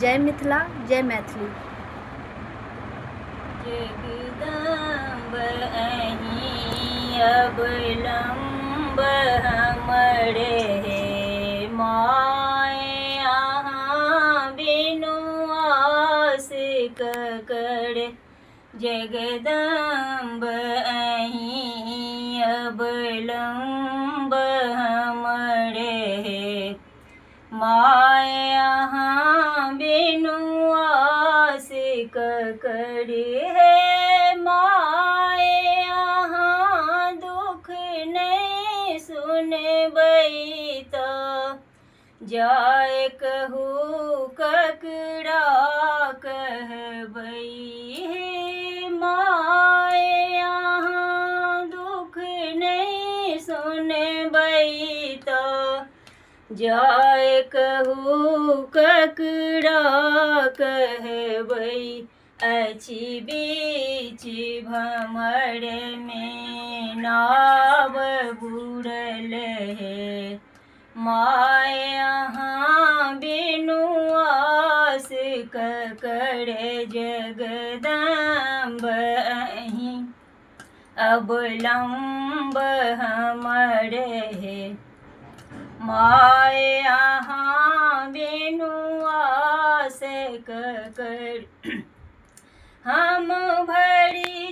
जय मिथिला, जय मैथिली। जगदम्ब अहीं अवलंब हमरे हे माय अहाँ बिनु आस ककर। जगदम्ब अहीं अवलंब हमरे हे माय अहाँ बिनु आस ककर। हे माय अहाँ दुख नहीं सुनबै तऽ जाय कहू ककरा कहबै। हे माय अहाँ दुख नहीं सुनबै तऽ जाय कहू ककरा कहबै। अछि बीच भमर में नाव बुड़ल हे माय अहाँ बिनु आस ककर। जगदम्ब अहीं अवलंब हमर हे माय अहाँ बिनु आस ककर। हम भरी